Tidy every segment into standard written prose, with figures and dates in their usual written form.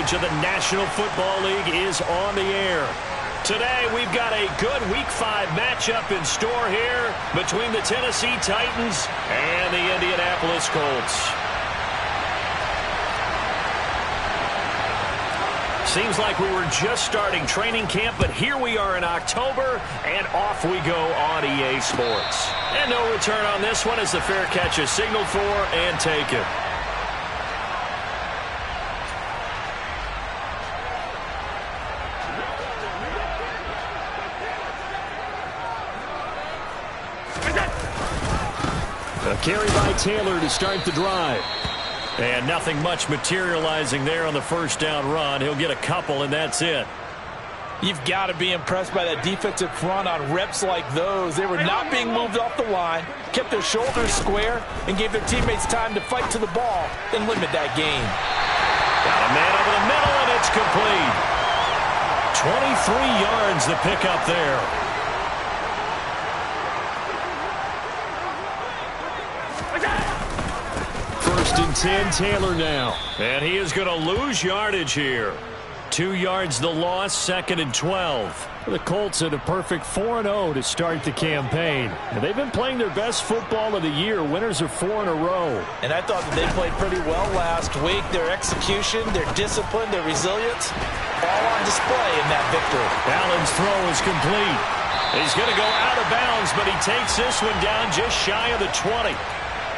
coverage of the National Football League is on the air. Today, we've got a good Week 5 matchup in store here between the Tennessee Titans and the Indianapolis Colts. Seems like we were just starting training camp, but here we are in October, and off we go on EA Sports. And no return on this one as the fair catch is signaled for and taken. A carry by Taylor to start the drive. And nothing much materializing there on the first down run. He'll get a couple, and that's it. You've got to be impressed by that defensive front on reps like those. They were not being moved off the line, kept their shoulders square, and gave their teammates time to fight to the ball and limit that gain. Got a man over the middle, and it's complete. 23 yards the pickup there. First and 10, Taylor now. And he is going to lose yardage here. 2 yards the loss, second and 12. The Colts had a perfect 4-0 to start the campaign. And they've been playing their best football of the year, winners of 4 in a row. And I thought that they played pretty well last week. Their execution, their discipline, their resilience, all on display in that victory. Allen's throw is complete. He's going to go out of bounds, but he takes this one down just shy of the 20.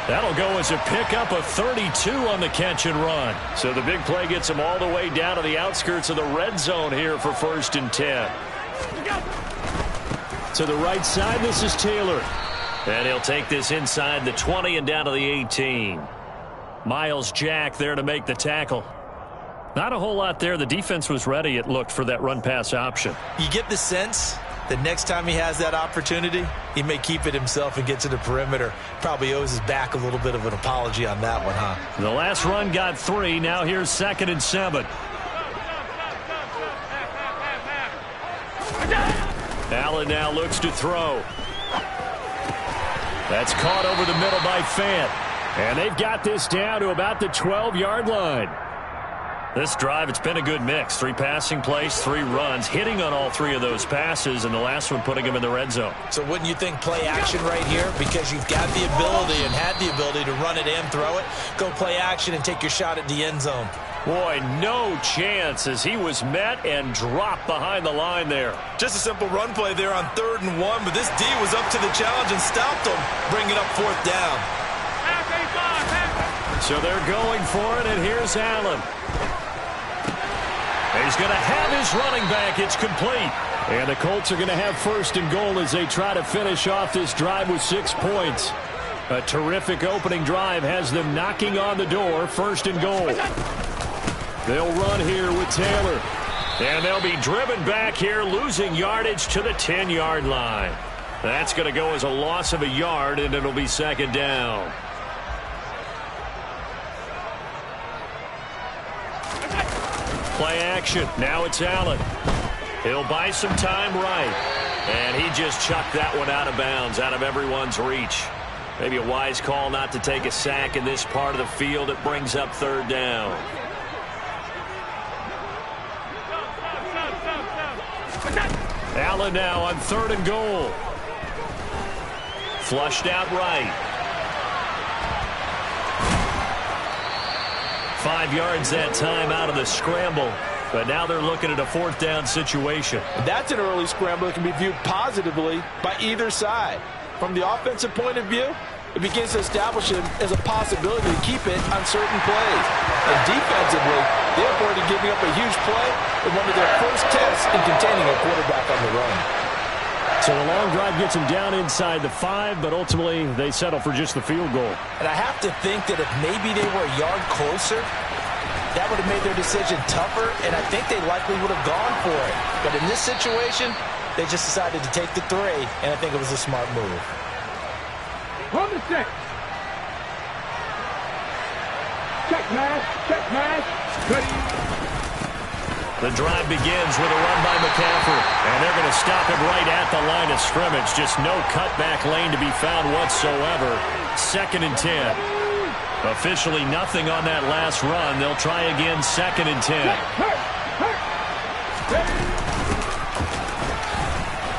That'll go as a pickup of 32 on the catch and run. So the big play gets him all the way down to the outskirts of the red zone here for first and 10. To the right side, this is Taylor. And he'll take this inside the 20 and down to the 18. Miles Jack there to make the tackle. Not a whole lot there. The defense was ready, it looked, for that run-pass option. You get the sense that next time he has that opportunity, he may keep it himself and get to the perimeter. Probably owes his back a little bit of an apology on that one, huh? The last run got 3. Now here's second and 7. Allen now looks to throw. That's caught over the middle by Fant. And they've got this down to about the 12-yard line. This drive, it's been a good mix. 3 passing plays, 3 runs, hitting on all 3 of those passes, and the last one putting him in the red zone. So wouldn't you think play action right here? Because you've got the ability and had the ability to run it and throw it. Go play action and take your shot at the end zone. Boy, no chance as he was met and dropped behind the line there. Just a simple run play there on 3rd and 1, but this D was up to the challenge and stopped him, bringing up 4th down. So they're going for it, and here's Allen. He's going to have his running back. It's complete. And the Colts are going to have first and goal as they try to finish off this drive with 6 points. A terrific opening drive has them knocking on the door. First and goal. They'll run here with Taylor. And they'll be driven back here, losing yardage to the 10-yard line. That's going to go as a loss of a yard, and it'll be second down. Play action. Now it's Allen. He'll buy some time right. And he just chucked that one out of bounds, out of everyone's reach. Maybe a wise call not to take a sack in this part of the field. It brings up 3rd down. Allen now on 3rd and goal. Flushed out right. 5 yards that time out of the scramble. But now they're looking at a 4th down situation. That's an early scramble that can be viewed positively by either side. From the offensive point of view, it begins to establish it as a possibility to keep it on certain plays. And defensively, they avoided giving up a huge play in one of their first tests in containing a quarterback on the run. So the long drive gets them down inside the 5, but ultimately they settle for just the field goal. And I have to think that if maybe they were a yard closer, that would have made their decision tougher, and I think they likely would have gone for it. But in this situation, they just decided to take the 3, and I think it was a smart move. Hold the check. Check pass. Good. The drive begins with a run by McCaffrey, and they're going to stop him right at the line of scrimmage. Just no cutback lane to be found whatsoever. Second and 10. Officially nothing on that last run. They'll try again, 2nd and 10.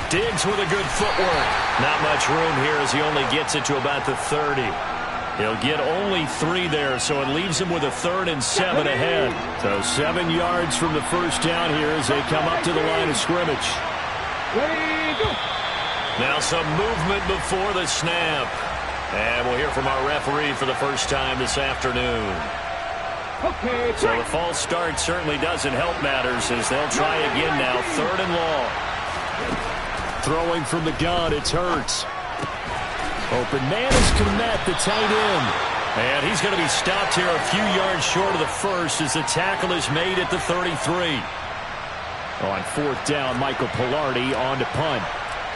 Diggs with a good footwork. Not much room here as he only gets it to about the 30. He'll get only 3 there, so it leaves him with a 3rd and 7 ahead. So 7 yards from the first down here as they come up to the line of scrimmage. Now some movement before the snap. And we'll hear from our referee for the first time this afternoon. So the false start certainly doesn't help matters as they'll try again now, 3rd and long. Throwing from the gun, it's Hurts. Open man is Kmet, the tight end. And he's going to be stopped here a few yards short of the first as the tackle is made at the 33. On 4th down, Michael Pilardi on to punt.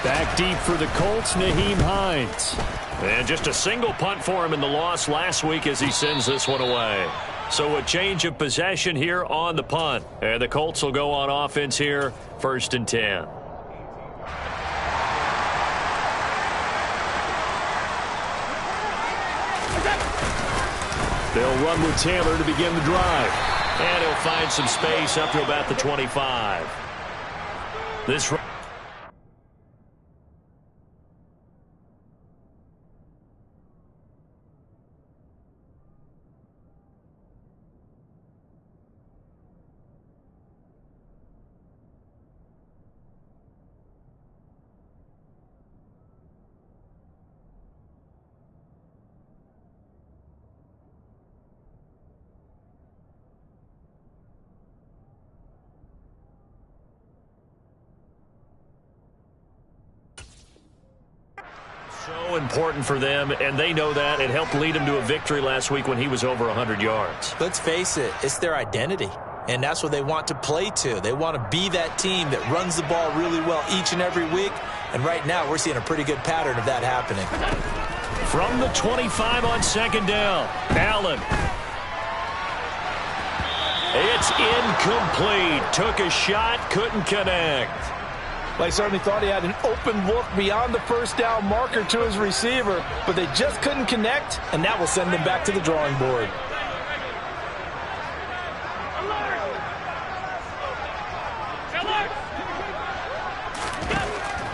Back deep for the Colts, Nyheim Hines. And just a single punt for him in the loss last week as he sends this one away. So a change of possession here on the punt. And the Colts will go on offense here, 1st and 10. They'll run with Taylor to begin the drive. And he'll find some space up to about the 25. This so important for them, and they know that. It helped lead them to a victory last week when he was over 100 yards. Let's face it, it's their identity, and that's what they want to play to. They want to be that team that runs the ball really well each and every week, and right now we're seeing a pretty good pattern of that happening. From the 25 on 2nd down, Allen. It's incomplete. Took a shot, couldn't connect. They certainly thought he had an open look beyond the first down marker to his receiver, but they just couldn't connect, and that will send them back to the drawing board.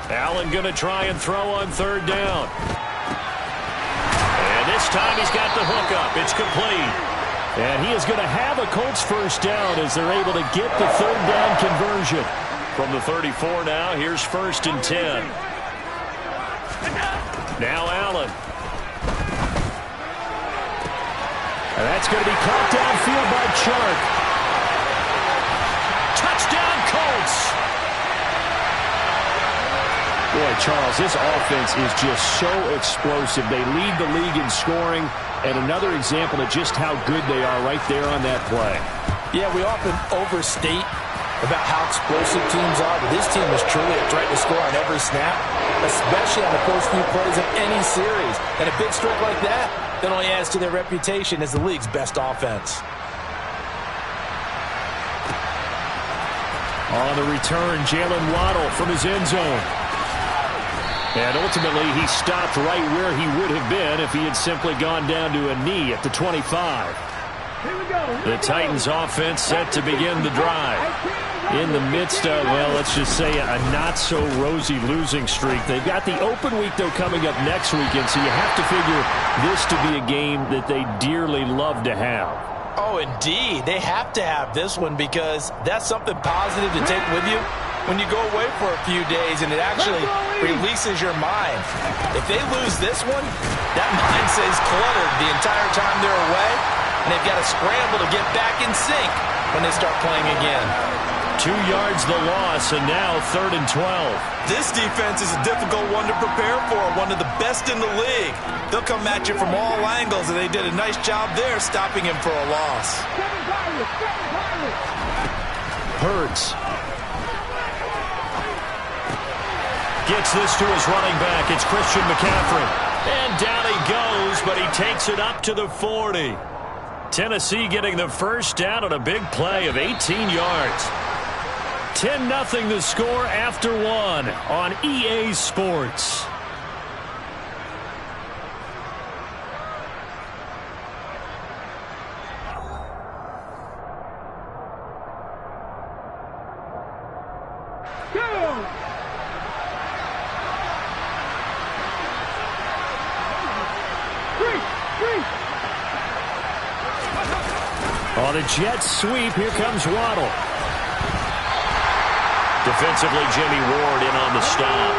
Allen going to try and throw on 3rd down. And this time he's got the hook up. It's complete. And he is going to have a Colts first down as they're able to get the 3rd down conversion. From the 34 now, here's 1st and 10. Now Allen. And that's going to be caught downfield by Chark. Touchdown Colts! Boy, Charles, this offense is just so explosive. They lead the league in scoring, and another example of just how good they are right there on that play. Yeah, we often overstate about how explosive teams are, but this team is truly a threat to score on every snap, especially on the first few plays of any series. And a big streak like that only adds to their reputation as the league's best offense. On the return, Jalen Waddle from his end zone. And ultimately, he stopped right where he would have been if he had simply gone down to a knee at the 25. The Titans offense set to begin the drive. In the midst of, well, let's just say a not-so-rosy losing streak. They've got the open week, though, coming up next weekend, so you have to figure this to be a game that they dearly love to have. Oh, indeed. They have to have this one because that's something positive to take with you when you go away for a few days, and it actually releases your mind. If they lose this one, that mind stays cluttered the entire time they're away, and they've got to scramble to get back in sync when they start playing again. 2 yards the loss, and now 3rd and 12. This defense is a difficult one to prepare for, one of the best in the league. They'll come at you from all angles, and they did a nice job there stopping him for a loss. Hurts. Gets this to his running back. It's Christian McCaffrey. And down he goes, but he takes it up to the 40. Tennessee getting the first down on a big play of 18 yards. 10-0 the score after one on EA Sports. On the jet sweep, here comes Waddle. Defensively, Jimmy Ward in on the stop.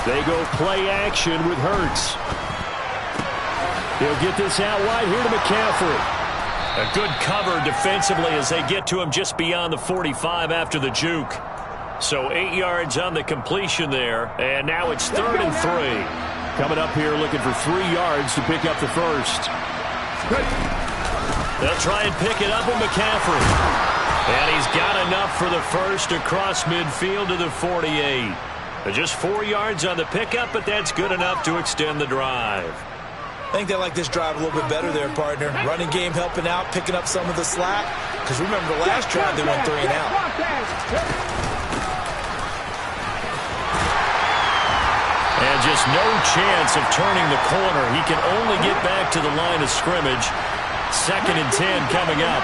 They go play action with Hurts. He'll get this out wide here to McCaffrey. A good cover defensively as they get to him just beyond the 45 after the juke. So 8 yards on the completion there, and now it's 3rd and 3. Coming up here looking for 3 yards to pick up the first. They'll try and pick it up with McCaffrey. And he's got enough for the first across midfield to the 48. Just 4 yards on the pickup, but that's good enough to extend the drive. I think they like this drive a little bit better there, partner. Running game helping out, picking up some of the slack. Because remember the last drive, they went 3 and out. And just no chance of turning the corner. He can only get back to the line of scrimmage. 2nd and 10 coming up.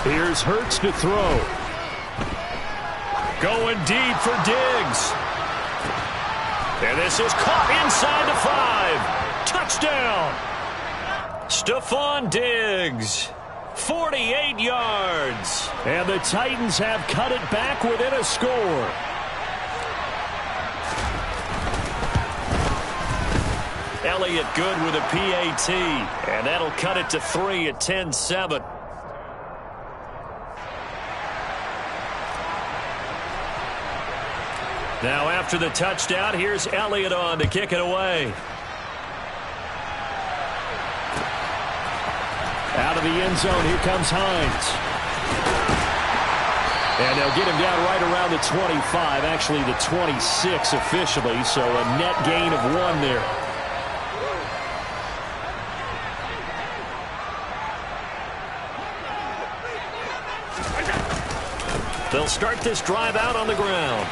Here's Hurts to throw. Going deep for Diggs. And this is caught inside the 5. Touchdown. Stephon Diggs. 48 yards. And the Titans have cut it back within a score. Elliott good with a PAT. And that'll cut it to 3 at 10-7. Now after the touchdown, here's Elliott on to kick it away. Out of the end zone, here comes Hines. And they'll get him down right around the 25, actually the 26 officially, so a net gain of 1 there. They'll start this drive out on the ground.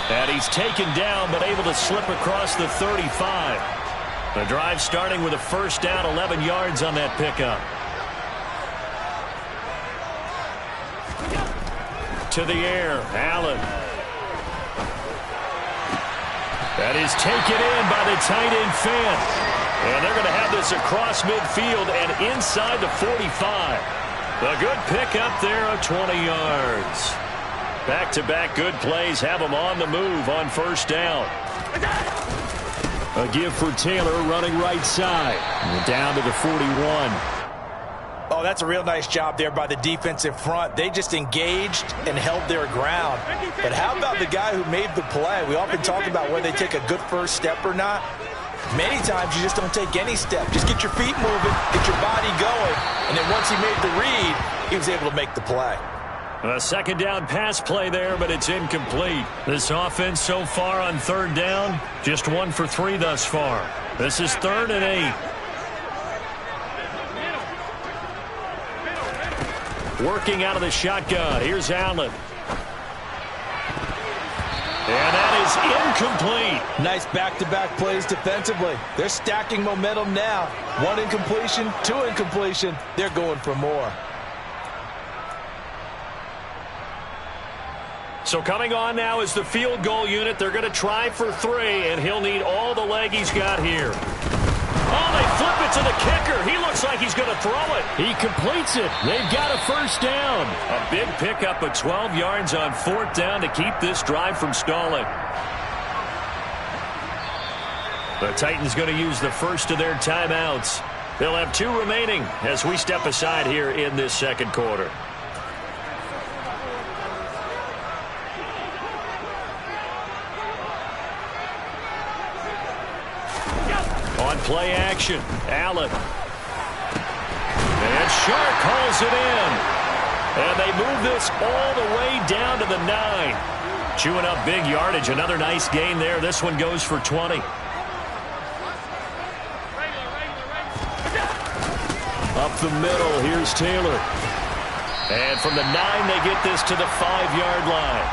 And he's taken down, but able to slip across the 35. The drive starting with a first down, 11 yards on that pickup. To the air, Allen. That is taken in by the tight end Fant. And they're going to have this across midfield and inside the 45. A good pickup there of 20 yards. Back-to-back good plays have them on the move on first down. A give for Taylor running right side. Down to the 41. Oh, that's a real nice job there by the defensive front. They just engaged and held their ground. But how about the guy who made the play? We often talk about whether they take a good first step or not. Many times you just don't take any step. Just get your feet moving, get your body going, and then once he made the read, he was able to make the play. A second down pass play there, but it's incomplete. This offense so far on third down, just 1 for 3 thus far. This is 3rd and 8. Working out of the shotgun. Here's Allen. And that is incomplete. Nice back-to-back plays defensively. They're stacking momentum now. 1 incompletion, 2 incompletion. They're going for more. So coming on now is the field goal unit. They're going to try for 3, and he'll need all the leg he's got here. Oh, they flip it to the kicker. He looks like he's going to throw it. He completes it. They've got a first down. A big pickup of 12 yards on 4th down to keep this drive from stalling. The Titans going to use the first of their timeouts. They'll have 2 remaining as we step aside here in this second quarter. On play action, Allen. And Shark calls it in. And they move this all the way down to the 9. Chewing up big yardage. Another nice gain there. This one goes for 20. Up the middle, here's Taylor. And from the 9, they get this to the 5-yard line.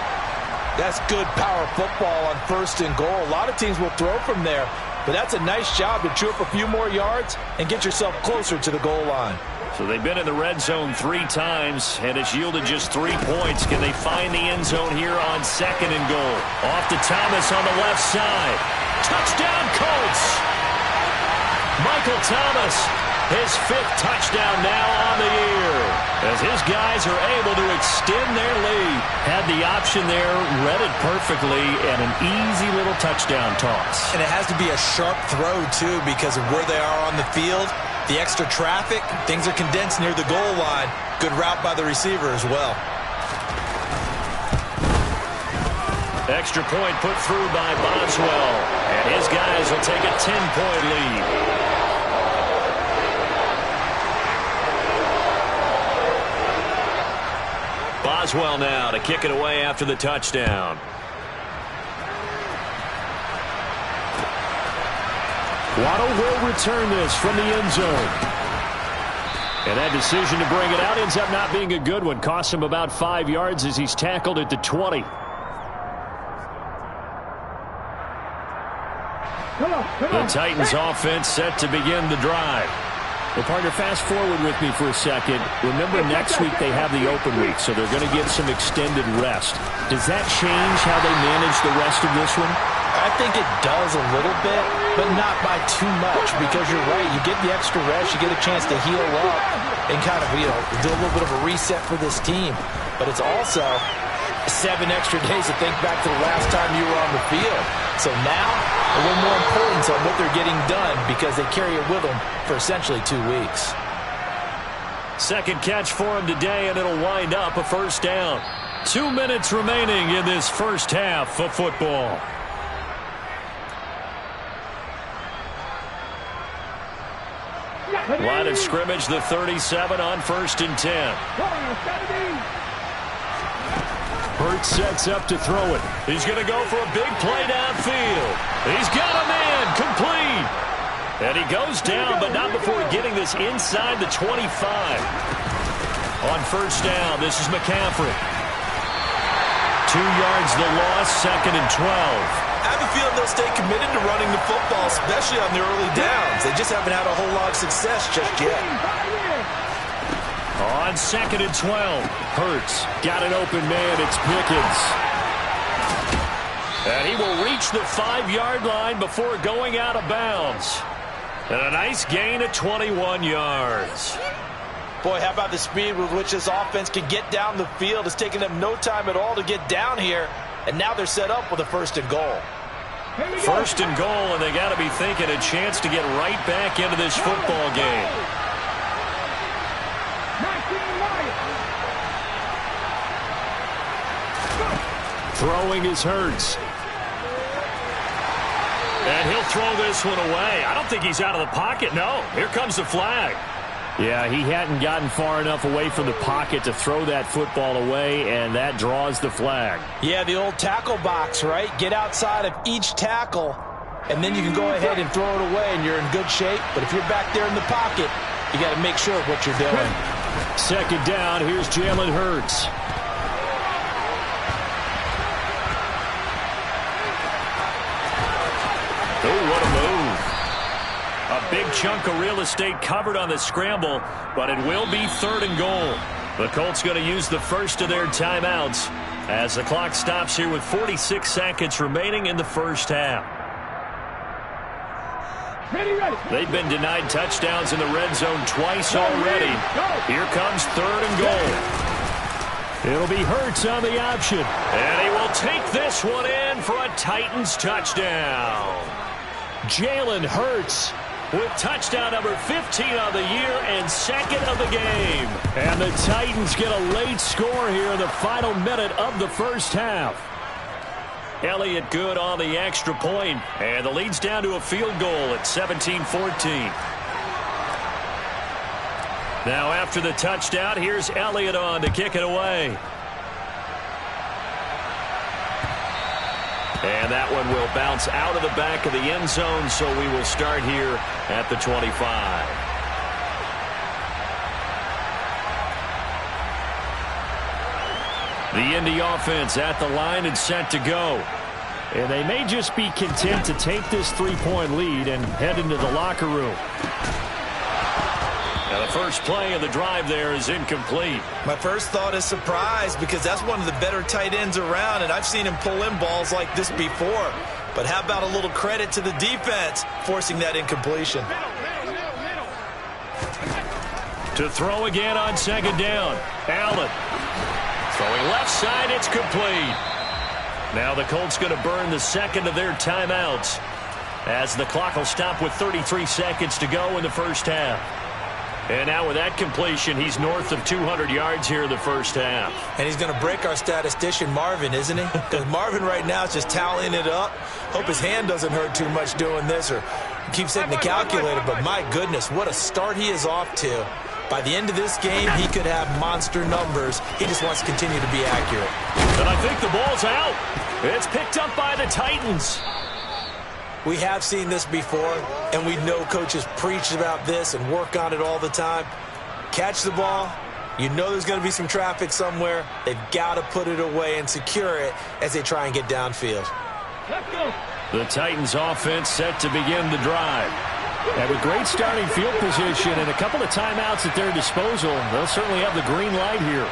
That's good power football on 1st and goal. A lot of teams will throw from there. But that's a nice job to chew up a few more yards and get yourself closer to the goal line. So they've been in the red zone 3 times, and it's yielded just 3 points. Can they find the end zone here on 2nd and goal? Off to Thomas on the left side. Touchdown, Colts! Michael Thomas, his 5th touchdown now on the year, as his guys are able to extend their lead. Had the option there, read it perfectly, and an easy little touchdown toss. And it has to be a sharp throw, too, because of where they are on the field. The extra traffic, things are condensed near the goal line. Good route by the receiver as well. Extra point put through by Boswell, and his guys will take a 10-point lead. Boswell now to kick it away after the touchdown. Waddle will return this from the end zone. And that decision to bring it out ends up not being a good one. Costs him about 5 yards as he's tackled at the 20. The Titans offense set to begin the drive. Well, partner, fast forward with me for a second. Remember, next week they have the open week, so they're going to get some extended rest. Does that change how they manage the rest of this one? I think it does a little bit, but not by too much, because you're right. You get the extra rest, you get a chance to heal up and kind of, do a little bit of a reset for this team. But it's also 7 extra days to think back to the last time you were on the field. So now, a little more importance on what they're getting done, because they carry it with them for essentially 2 weeks. Second catch for him today, and it'll wind up a first down. 2 minutes remaining in this first half of football. Line of scrimmage, the 37 on 1st and 10. Hurts sets up to throw it. He's going to go for a big play downfield. He's got a man complete. And he goes down, but not before getting this inside the 25. On first down, this is McCaffrey. 2 yards the loss, 2nd and 12. I have a feeling they'll stay committed to running the football, especially on the early downs. They just haven't had a whole lot of success just yet. On 2nd and 12, Hurts got an open man. It's Pickens. And he will reach the 5-yard line before going out of bounds. And a nice gain of 21 yards. Boy, how about the speed with which this offense can get down the field? It's taken them no time at all to get down here. And now they're set up with a 1st and goal. 1st and goal, and they got to be thinking a chance to get right back into this football game. Throwing is Hurts. And he'll throw this one away. I don't think he's out of the pocket. No, here comes the flag. Yeah, he hadn't gotten far enough away from the pocket to throw that football away, and that draws the flag. Yeah, the old tackle box, right? Get outside of each tackle, and then you can go ahead and throw it away, and you're in good shape. But if you're back there in the pocket, you got to make sure of what you're doing. 2nd down, here's Jalen Hurts. Oh, what a move. A big chunk of real estate covered on the scramble, but it will be 3rd and goal. The Colts going to use the first of their timeouts as the clock stops here with 46 seconds remaining in the first half. They've been denied touchdowns in the red zone twice already. Here comes 3rd and goal. It'll be Hurts on the option. And he will take this one in for a Titans touchdown. Jalen Hurts with touchdown number 15 on the year and 2nd of the game. And the Titans get a late score here in the final minute of the first half. Elliott good on the extra point, and the lead's down to a field goal at 17-14. Now after the touchdown, here's Elliott on to kick it away. And that one will bounce out of the back of the end zone, so we will start here at the 25. The Indy offense at the line and set to go. And they may just be content to take this 3-point lead and head into the locker room. Now the first play of the drive there is incomplete. My first thought is surprise because that's one of the better tight ends around, and I've seen him pull in balls like this before. But how about a little credit to the defense forcing that incompletion? To throw again on second down. Allen. Throwing left side, it's complete. Now the Colts going to burn the second of their timeouts as the clock will stop with 33 seconds to go in the first half. And now with that completion, he's north of 200 yards here in the first half. And he's going to break our statistician Marvin, isn't he? Because Marvin right now is just tallying it up. Hope his hand doesn't hurt too much doing this or keeps hitting the calculator. But my goodness, what a start he is off to. By the end of this game, he could have monster numbers. He just wants to continue to be accurate. And I think the ball's out. It's picked up by the Titans. We have seen this before, and we know coaches preach about this and work on it all the time. Catch the ball. You know there's going to be some traffic somewhere. They've got to put it away and secure it as they try and get downfield. The Titans offense set to begin the drive. And with great starting field position and a couple of timeouts at their disposal, they'll certainly have the green light here.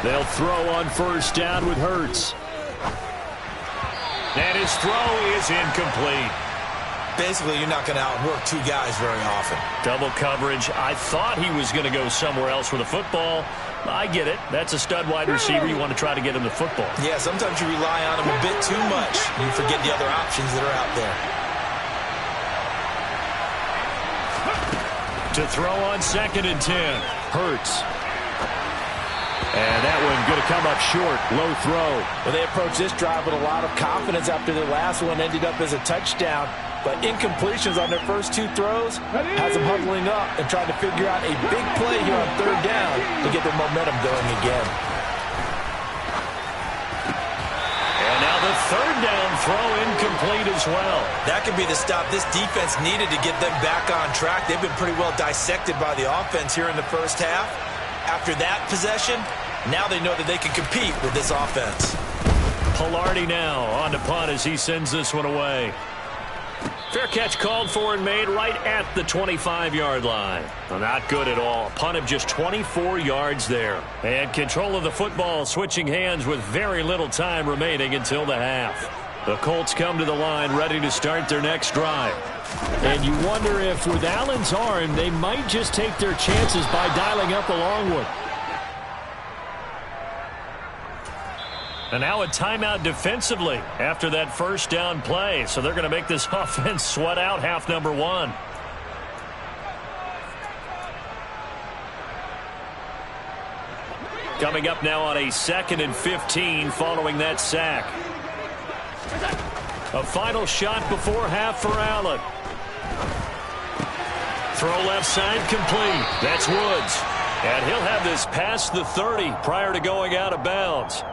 They'll throw on first down with Hurts. And his throw is incomplete. Basically, you're not going to outwork two guys very often. Double coverage. I thought he was going to go somewhere else with the football. I get it. That's a stud wide receiver. You want to try to get him the football. Yeah, sometimes you rely on him a bit too much. You forget the other options that are out there. To throw on second and 10. Hurts. And that one going to come up short. Low throw. Well, they approached this drive with a lot of confidence after their last one ended up as a touchdown. But incompletions on their first two throws has them huddling up and trying to figure out a big play here on third down to get their momentum going again. And now the third down throw incomplete as well. That could be the stop this defense needed to get them back on track. They've been pretty well dissected by the offense here in the first half. After that possession, now they know that they can compete with this offense. Pilardi now on to punt as he sends this one away. Fair catch called for and made right at the 25-yard line. Well, not good at all. Punt of just 24 yards there. And control of the football switching hands with very little time remaining until the half. The Colts come to the line ready to start their next drive. And you wonder if with Allen's arm, they might just take their chances by dialing up a long one. And now a timeout defensively after that first down play. So they're going to make this offense sweat out half number one. Coming up now on a 2nd and 15 following that sack. A final shot before half for Allen. Throw left side complete. That's Woods. And he'll have this past the 30 prior to going out of bounds.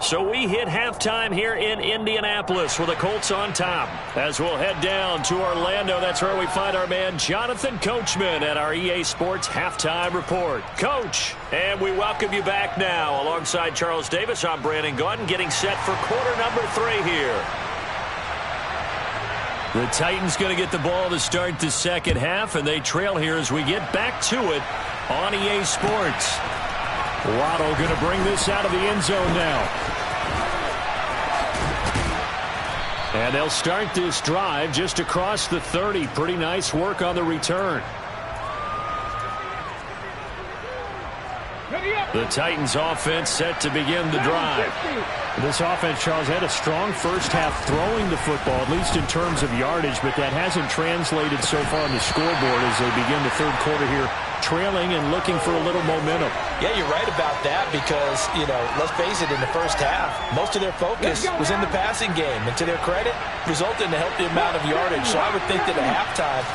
So we hit halftime here in Indianapolis with the Colts on top. As we'll head down to Orlando, that's where we find our man Jonathan Coachman at our EA Sports Halftime Report. Coach, and we welcome you back now. Alongside Charles Davis, I'm Brandon Gaudin, getting set for quarter number 3 here. The Titans going to get the ball to start the second half, and they trail here as we get back to it on EA Sports. Waddle going to bring this out of the end zone now. And they'll start this drive just across the 30. Pretty nice work on the return. The Titans offense set to begin the drive. This offense, Charles, had a strong first half throwing the football, at least in terms of yardage, but that hasn't translated so far on the scoreboard as they begin the third quarter here, trailing and looking for a little momentum. Yeah, you're right about that because, you know, let's face it, in the first half, most of their focus was in the passing game. And to their credit, resulted in a healthy amount of yardage. So I would think that at halftime,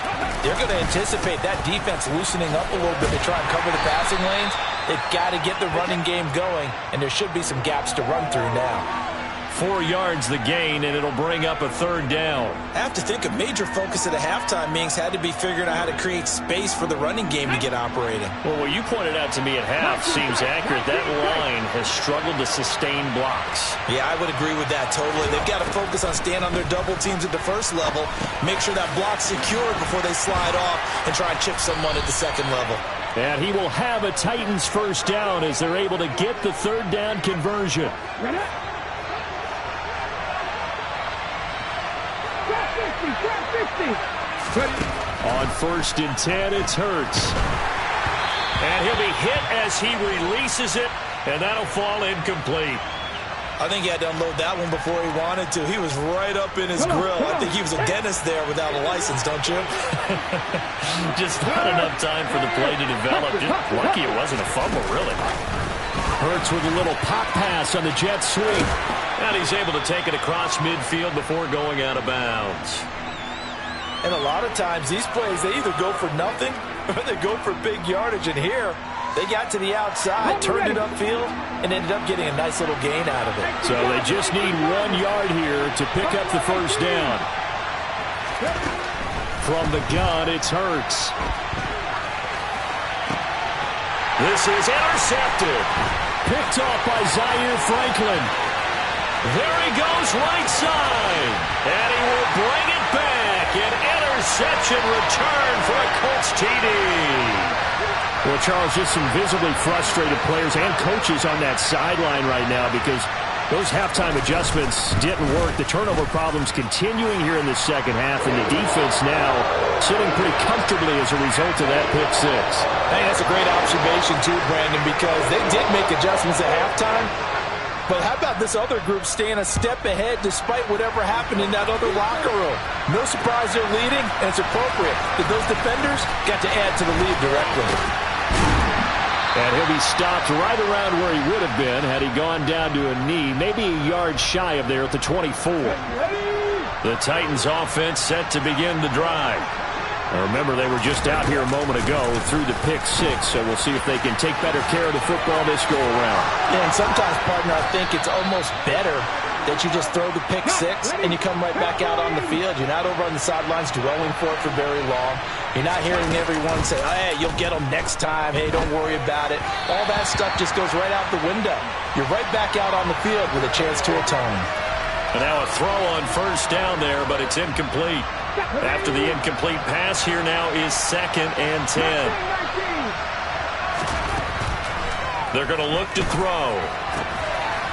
they're going to anticipate that defense loosening up a little bit to try and cover the passing lanes. They've got to get the running game going, and there should be some gaps to run through now. 4 yards the gain, and it'll bring up a 3rd down. I have to think a major focus at a halftime means had to be figuring out how to create space for the running game to get operating. Well, what you pointed out to me at half seems accurate. That line has struggled to sustain blocks. Yeah, I would agree with that totally. They've got to focus on staying on their double teams at the first level, make sure that block's secured before they slide off and try and chip someone at the second level. And he will have a Titans 1st down as they're able to get the 3rd down conversion. On 1st and 10, it's Hurts. And he'll be hit as he releases it, and that'll fall incomplete. I think he had to unload that one before he wanted to. He was right up in his grill. I think he was a dentist there without a license, don't you? Just not enough time for the play to develop. Just lucky it wasn't a fumble, really. Hurts with a little pop pass on the jet sweep. And he's able to take it across midfield before going out of bounds. And a lot of times these plays, they either go for nothing or they go for big yardage. And here, they got to the outside, turned it upfield, and ended up getting a nice little gain out of it. So they just need 1 yard here to pick up the 1st down. From the gun, it's Hurts. This is intercepted. Picked off by Zaire Franklin. There he goes right side. And he will bring it back. An interception return for a Colts TD. Well, Charles, just some visibly frustrated players and coaches on that sideline right now because those halftime adjustments didn't work. The turnover problems continuing here in the second half, and the defense now sitting pretty comfortably as a result of that pick six. Hey, that's a great observation too, Brandon, because they did make adjustments at halftime. But how about this other group staying a step ahead despite whatever happened in that other locker room? No surprise they're leading, and it's appropriate that those defenders got to add to the lead directly. And he'll be stopped right around where he would have been had he gone down to a knee, maybe a yard shy of there at the 24. The Titans offense set to begin the drive. Now remember, they were just out here a moment ago through the pick six, so we'll see if they can take better care of the football this go-around. Yeah, and sometimes, partner, I think it's almost better that you just throw the pick six and you come right back out on the field. You're not over on the sidelines dwelling for it for very long. You're not hearing everyone say, oh, hey, you'll get them next time. Hey, don't worry about it. All that stuff just goes right out the window. You're right back out on the field with a chance to atone. And now a throw on 1st down there, but it's incomplete. After the incomplete pass, here now is 2nd and 10. They're going to look to throw.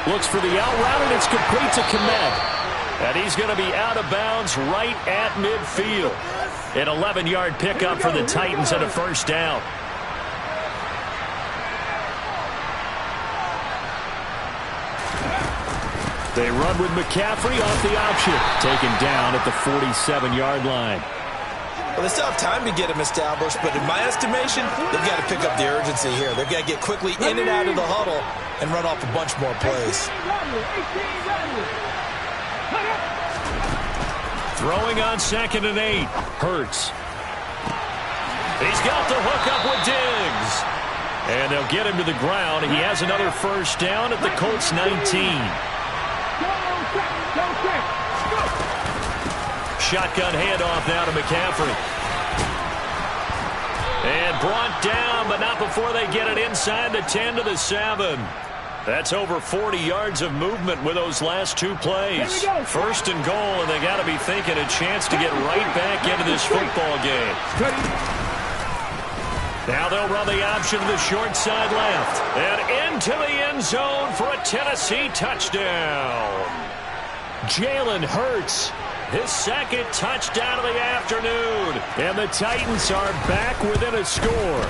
Looks for the out route, and it's complete to Kmet. And he's going to be out of bounds right at midfield. An 11-yard pickup for the Titans and a 1st down. They run with McCaffrey off the option. Taken down at the 47-yard line. Well, they still have time to get him established, but in my estimation, they've got to pick up the urgency here. They've got to get quickly in and out of the huddle and run off a bunch more plays. Throwing on 2nd and 8. Hurts. He's got the hook up with Diggs. And they'll get him to the ground. He has another 1st down at the Colts 19. Shotgun handoff now to McCaffrey. And brought down, but not before they get it inside the 10 to the 7. That's over 40 yards of movement with those last 2 plays. 1st and goal, and they got to be thinking a chance to get right back into this football game. Now they'll run the option to the short side left. And into the end zone for a Tennessee touchdown. Jalen Hurts, his 2nd touchdown of the afternoon. And the Titans are back within a score.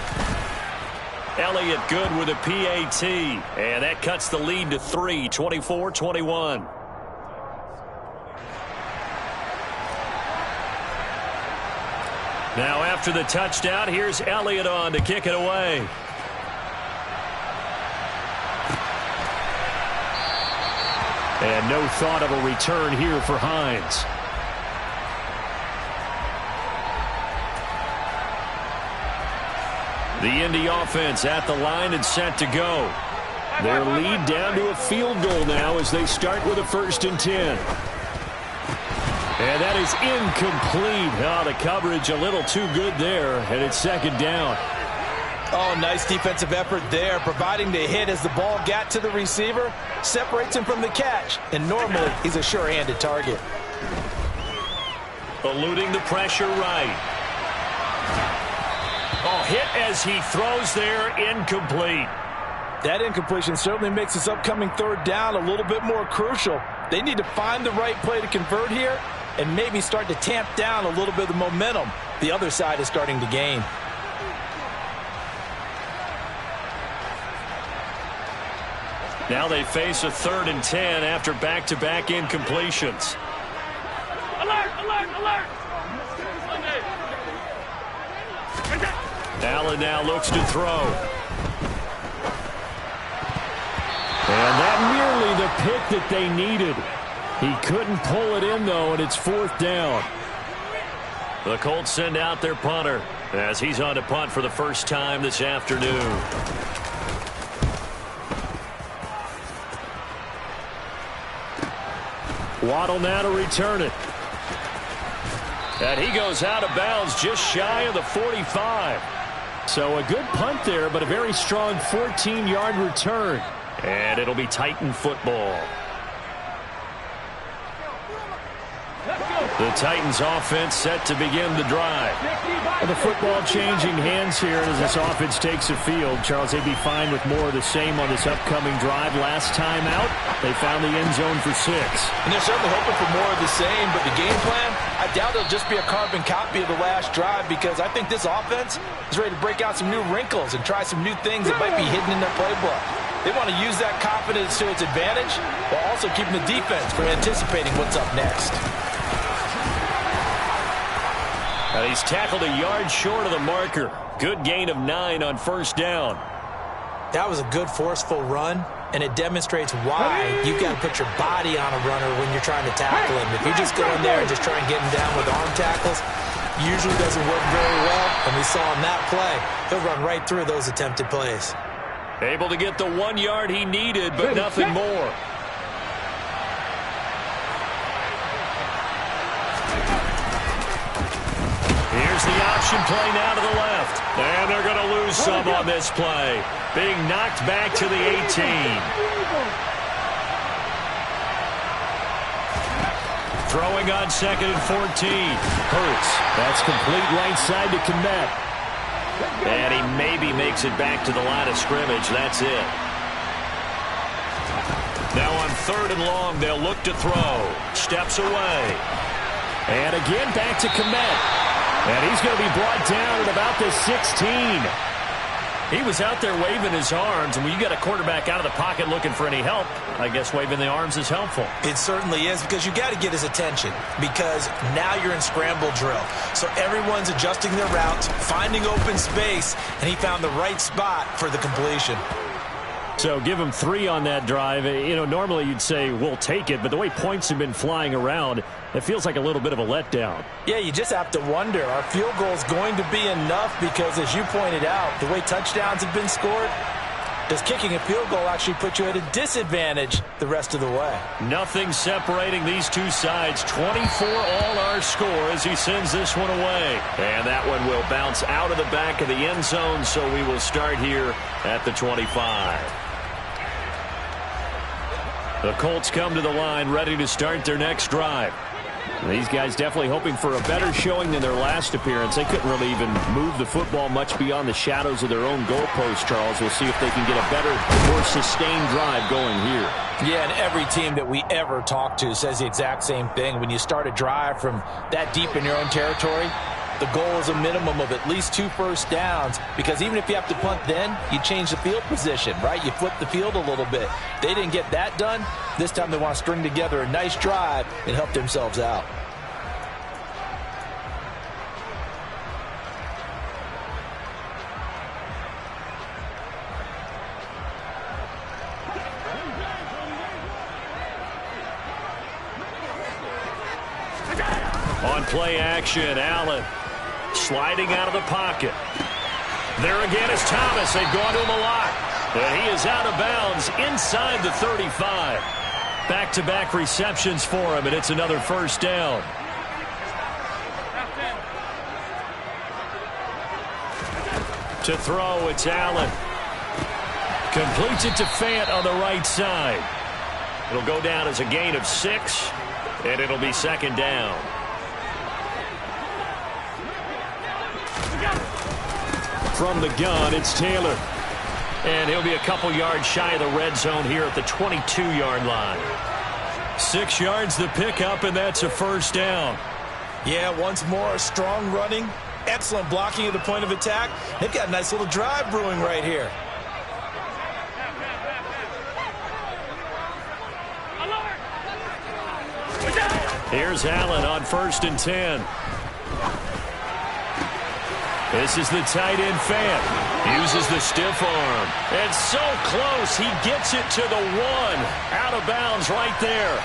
Elliott good with a PAT. And that cuts the lead to 3, 24-21. Now after the touchdown, here's Elliott on to kick it away. And no thought of a return here for Hines. The Indy offense at the line and set to go. Their lead down to a field goal now as they start with a 1st and 10. And that is incomplete. Oh, the coverage a little too good there, and it's 2nd down. Oh, nice defensive effort there, providing the hit as the ball got to the receiver, separates him from the catch, and normally he's a sure-handed target. Eluding the pressure right. Oh, hit as he throws there, incomplete. That incompletion certainly makes this upcoming 3rd down a little bit more crucial. They need to find the right play to convert here and maybe start to tamp down a little bit of the momentum the other side is starting to gain. Now they face a 3rd and 10 after back-to-back incompletions. Alert, alert, alert! Allen now looks to throw. And that nearly the pick that they needed. He couldn't pull it in, though, and it's 4th down. The Colts send out their punter as he's on to punt for the first time this afternoon. Waddle now to return it. And he goes out of bounds just shy of the 45. So a good punt there, but a very strong 14-yard return. And it'll be Titan football. The Titans offense set to begin the drive. Well, the football changing hands here as this offense takes the field. Charles, they'd be fine with more of the same on this upcoming drive. Last time out, they found the end zone for 6. And they're certainly hoping for more of the same, but the game plan, I doubt it'll just be a carbon copy of the last drive because I think this offense is ready to break out some new wrinkles and try some new things that might be hidden in their playbook. They want to use that confidence to its advantage while also keeping the defense from anticipating what's up next. And he's tackled a yard short of the marker. Good gain of 9 on 1st down. That was a good forceful run, and it demonstrates why you've got to put your body on a runner when you're trying to tackle him. If you just go in there and just try and get him down with arm tackles, usually doesn't work very well. And we saw on that play, he'll run right through those attempted plays. Able to get the 1 yard he needed, but nothing more. Here's the option play now to the left. And they're going to lose some on this play. Being knocked back to the 18. Throwing on 2nd and 14. Hurts. That's complete right side to Kmet. And he maybe makes it back to the line of scrimmage. That's it. Now on 3rd and long, they'll look to throw. Steps away. And again back to Kmet. And he's going to be brought down at about the 16. He was out there waving his arms, and when you got a quarterback out of the pocket looking for any help, I guess waving the arms is helpful. It certainly is, because you got to get his attention, because now you're in scramble drill. So everyone's adjusting their routes, finding open space, and he found the right spot for the completion. So give him 3 on that drive. You know, normally you'd say, we'll take it, but the way points have been flying around, it feels like a little bit of a letdown. Yeah, you just have to wonder, are field goals going to be enough? Because as you pointed out, the way touchdowns have been scored, does kicking a field goal actually put you at a disadvantage the rest of the way? Nothing separating these two sides. 24 all our score as he sends this one away. And that one will bounce out of the back of the end zone, so we will start here at the 25. The Colts come to the line ready to start their next drive. These guys definitely hoping for a better showing than their last appearance. They couldn't really even move the football much beyond the shadows of their own goalpost, Charles. We'll see if they can get a better, more sustained drive going here. Yeah, and every team that we ever talk to says the exact same thing. When you start a drive from that deep in your own territory, the goal is a minimum of at least 2 first downs, because even if you have to punt then, you change the field position, right? You flip the field a little bit. They didn't get that done. This time they want to string together a nice drive and help themselves out. On play action, Allen sliding out of the pocket. There again is Thomas. They've gone to him a lot. And he is out of bounds inside the 35. Back-to-back receptions for him, and it's another first down. To throw, it's Allen. Completes it to Fant on the right side. It'll go down as a gain of 6, and it'll be second down. From the gun, it's Taylor. And he'll be a couple yards shy of the red zone here at the 22-yard line. 6 yards the pickup, and that's a first down. Yeah, once more, strong running, excellent blocking at the point of attack. They've got a nice little drive brewing right here. Here's Allen on 1st and 10. This is the tight end Fant. Uses the stiff arm. And so close, he gets it to the 1. Out of bounds right there.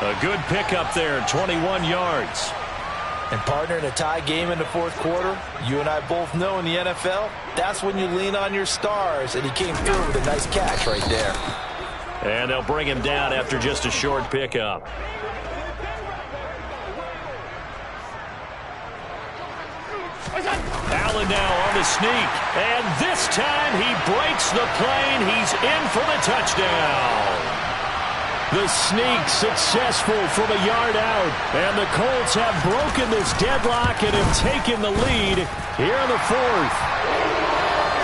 A good pickup there, 21 yards. And partner, in a tie game in the fourth quarter, you and I both know in the NFL, that's when you lean on your stars, and he came through with a nice catch right there. And they'll bring him down after just a short pickup. Allen now on the sneak, and this time he breaks the plane. He's in for the touchdown. The sneak successful from a yard out, and the Colts have broken this deadlock and have taken the lead here in the 4th.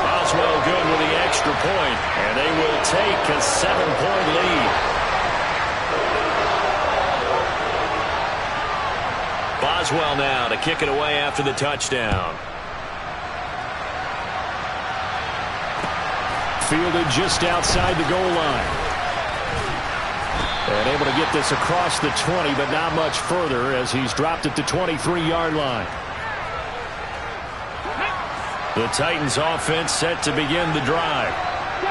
Boswell good with the extra point, and they will take a 7-point lead. Boswell now to kick it away after the touchdown. Fielded just outside the goal line. And able to get this across the 20, but not much further as he's dropped it to 23-yard line. The Titans offense set to begin the drive.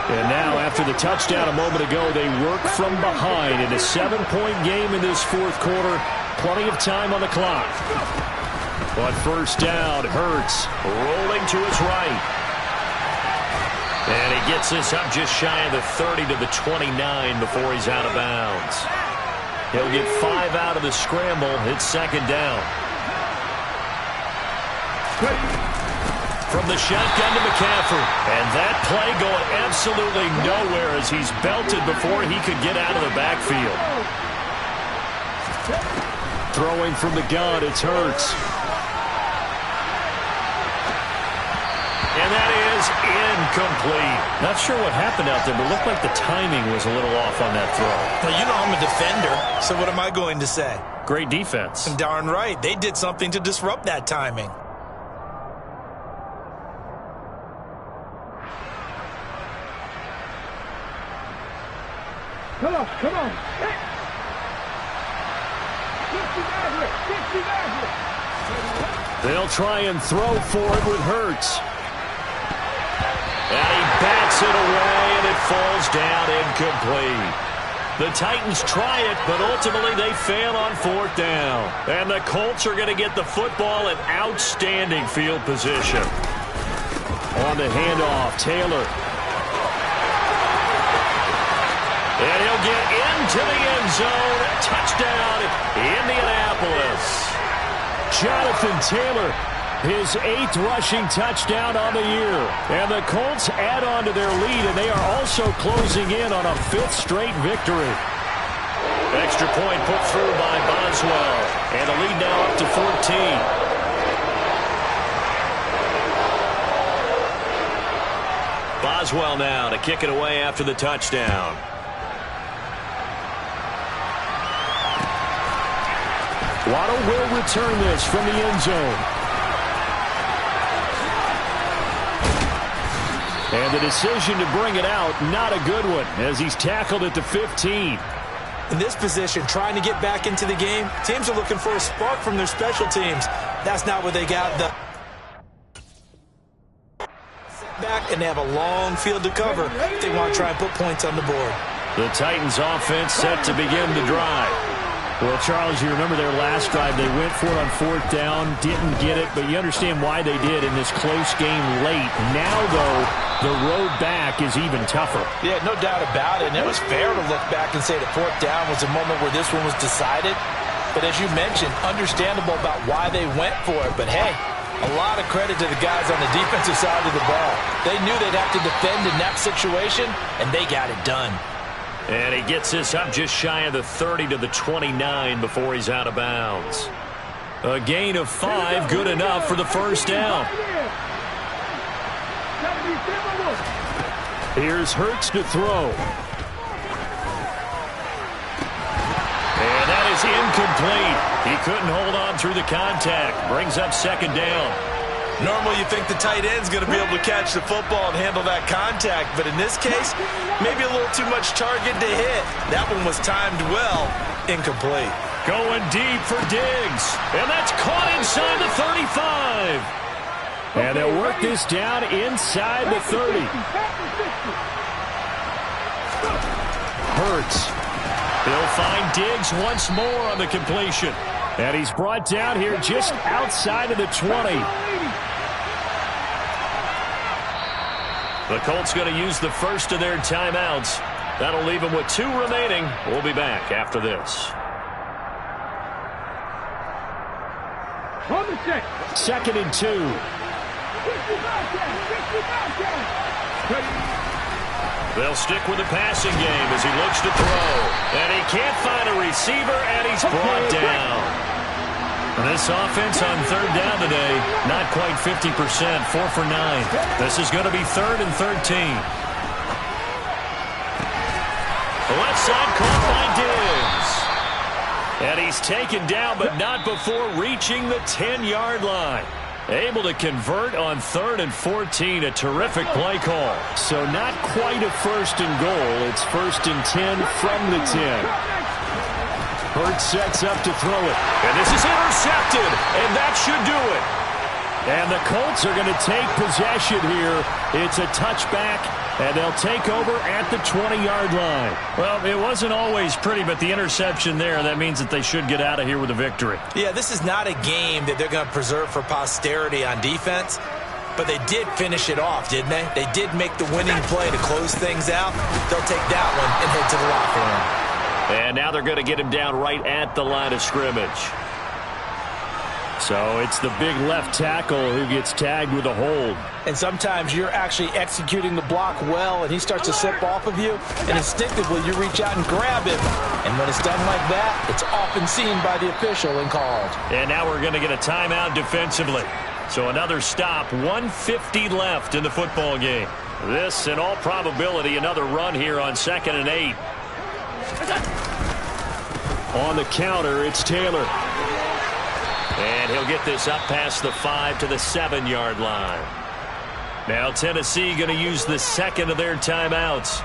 And now after the touchdown a moment ago, they work from behind in a 7-point game in this fourth quarter. Plenty of time on the clock. But first down, Hurts rolling to his right. And he gets this up just shy of the 30 to the 29 before he's out of bounds. He'll get 5 out of the scramble. It's second down. From the shotgun to McCaffrey. And that play going absolutely nowhere as he's belted before he could get out of the backfield. Throwing from the gun, it's Hurts. And that is incomplete. Not sure what happened out there, but it looked like the timing was a little off on that throw. Well, you know I'm a defender, so what am I going to say? Great defense. Darn right. They did something to disrupt that timing. Come on, come on. They'll try and throw for it with Hurts. And he bats it away, and it falls down incomplete. The Titans try it, but ultimately they fail on 4th down. And the Colts are going to get the football in outstanding field position. On the handoff, Taylor. And he'll get into the end zone. Touchdown, Indianapolis. Jonathan Taylor, his 8th rushing touchdown on the year. And the Colts add on to their lead, and they are also closing in on a 5th straight victory. Extra point put through by Boswell. And the lead now up to 14. Boswell now to kick it away after the touchdown. Waddle will return this from the end zone. And the decision to bring it out, not a good one, as he's tackled at the 15. In this position, trying to get back into the game, teams are looking for a spark from their special teams. That's not what they got. Back, and they have a long field to cover if they want to try and put points on the board. The Titans offense set to begin the drive. Well, Charles, you remember their last drive. They went for it on fourth down, didn't get it, but you understand why they did in this close game late. Now, though, the road back is even tougher. Yeah, no doubt about it. And it was fair to look back and say the fourth down was a moment where this one was decided. But as you mentioned, understandable about why they went for it. But, hey, a lot of credit to the guys on the defensive side of the ball. They knew they'd have to defend in that situation, and they got it done. And he gets this up just shy of the 30 to the 29 before he's out of bounds. A gain of 5, good enough for the first down. Here's Hurts to throw. And that is incomplete. He couldn't hold on through the contact. Brings up second down. Normally you think the tight end's going to be able to catch the football and handle that contact, but in this case, maybe a little too much target to hit. That one was timed well, incomplete. Going deep for Diggs, and that's caught inside the 35. And they'll work this down inside the 30. Hurts. He'll find Diggs once more on the completion. And he's brought down here just outside of the 20. The Colts going to use the first of their timeouts. That'll leave them with 2 remaining. We'll be back after this. Second and 2. They'll stick with the passing game as he looks to throw. And he can't find a receiver, and he's brought down. This offense on third down today, not quite 50%, 4 for 9. This is going to be 3rd and 13. The left side caught by Diggs. And he's taken down, but not before reaching the 10-yard line. Able to convert on 3rd and 14, a terrific play call. So not quite a first and goal. It's 1st and 10 from the 10. Hurts sets up to throw it. And this is intercepted, and that should do it. And the Colts are going to take possession here. It's a touchback, and they'll take over at the 20-yard line. Well, it wasn't always pretty, but the interception there, that means that they should get out of here with a victory. Yeah, this is not a game that they're going to preserve for posterity on defense, but they did finish it off, didn't they? They did make the winning play to close things out. They'll take that one and head to the locker room. And now they're going to get him down right at the line of scrimmage. So it's the big left tackle who gets tagged with a hold. And sometimes you're actually executing the block well, and he starts to slip off of you, and instinctively you reach out and grab him. And when it's done like that, it's often seen by the official and called. And now we're going to get a timeout defensively. So another stop, 1:50 left in the football game. This, in all probability, another run here on 2nd and 8. On the counter, it's Taylor. And he'll get this up past the 5 to the 7-yard line. Now Tennessee going to use the second of their timeouts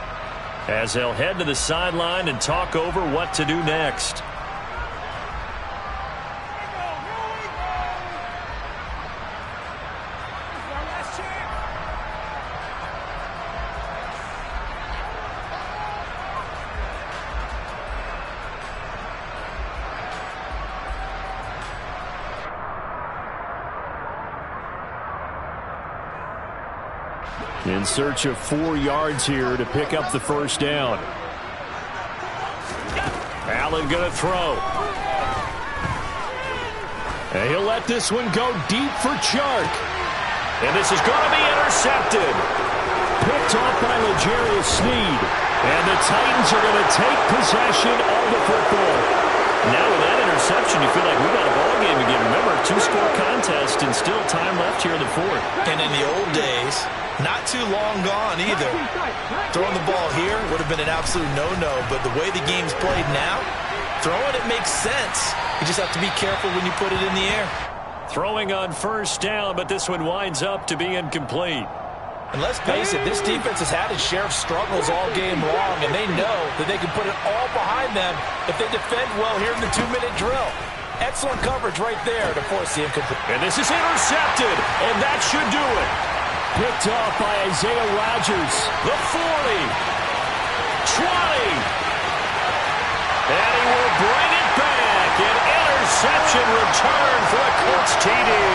as they'll head to the sideline and talk over what to do next. In search of 4 yards here to pick up the first down. Allen going to throw. And he'll let this one go deep for Chark. And this is going to be intercepted. Picked off by L'Jarius Sneed. And the Titans are going to take possession of the football. Now with that interception, you feel like we got a ball game again. Remember, 2-score contest and still time left here in the 4th. And in the old days, not too long gone either. Throwing the ball here would have been an absolute no-no, but the way the game's played now, throwing it makes sense. You just have to be careful when you put it in the air. Throwing on first down, but this one winds up to be incomplete. And let's face it, this defense has had its share of struggles all game long, and they know that they can put it all behind them if they defend well here in the 2-minute drill. Excellent coverage right there to force the incomplete. And this is intercepted, and that should do it. Picked off by Isaiah Rodgers. The 40. 20. And he will bring it back. reception, return for a Colts TD.